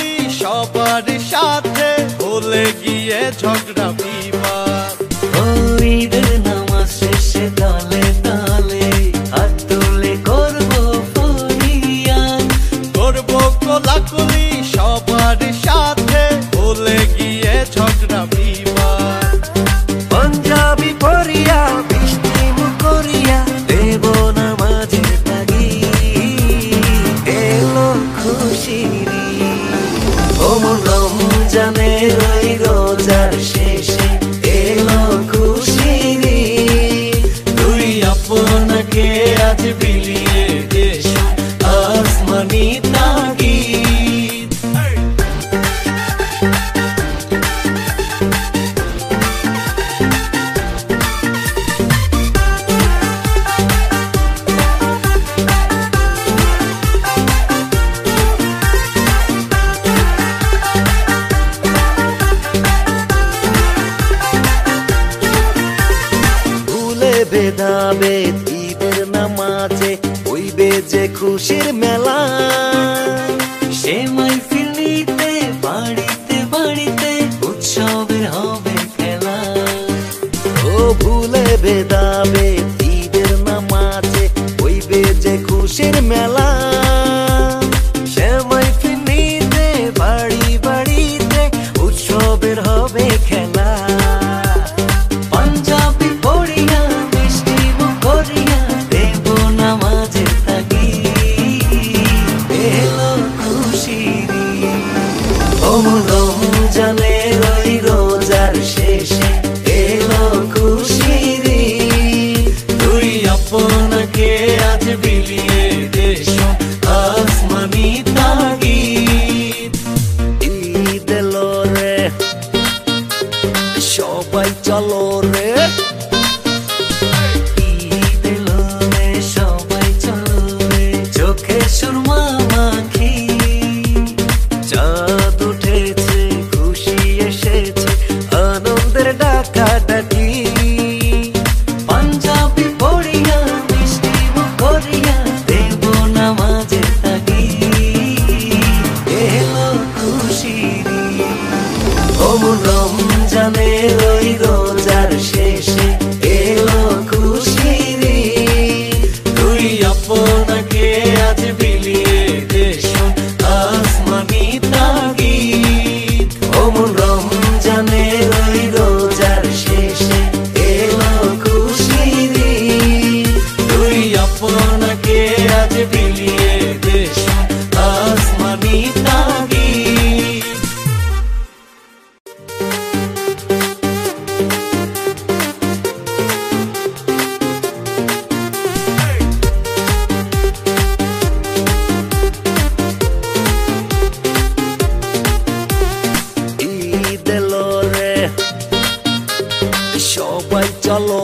কলি সবার সাথে ভুলে গিয়ে ঝগড়া বিবাদ। ঈদের নামাজ শেষে দলে দলে হাত তুলে করবো ফরিয়াদ, করবো কোলাকুলি সবার সাথে ভুলে গিয়ে ঝগড়া বিবাদ। পাঞ্জাবি পরিয়া বৃষ্টি মুখ করিয়া দেব নামাজের তাগিদ, এলো খুশির ঈদ। রমজানের ওই রোজার শেষে এলো খুশির ঈদ। দুই আপনাকে আজ বিলিয়ে এসো আসমানি তাগিদ। ভেদাভেদ ঈদের নামাজে হইবে যে খুশির মেলা, সে মাহফিল নিতে বাড়িতে বাড়িতে উৎসবের হবে খেলা। ও ভুলে ভেদাভেদ ঈদের নামাজে হইবে যে খুশির মেলা, সে মাহফিল নিতে বাড়ি বাড়িতে উৎসবের হবে খেলা। পাঞ্জাবি পড়িয়া বৃষ্টি মুখ করিয়া দেব নামাজের তাগিদ, এলো খুশির ঈদ। রমজানের ওই রোজার শেষে এলো খুশির ঈদ। দুই আপনাকে আজ বিলিয়ে এসো আসমানি তাগিদ। ঈদ এলো রে সবাই চলো রে, ঈদ এলো রে সবাই চলো রে, চোখে সুরমা মাখি চাঁদ উঠেছে খুশি এসেছে আনন্দের ডাকাডাকি। পাঞ্জাবি পড়িয়া মিষ্টি মুখ করিয়া দেব নামাজের তাগিদ, এলো খুশির ঈদ। রমজানের ওই রোজার শেষে এলো খুশির ঈদ। দুই আপনাকে আজ বিলিয়ে এসো আসমানি তাগিদ। রমজানের ওই রোজার শেষে এলো খুশির ঈদ। দুই আপনাকে আজ বিলিয়ে এসো আসমানি তাগিদ। ঈদ এলো রে সবাই চলো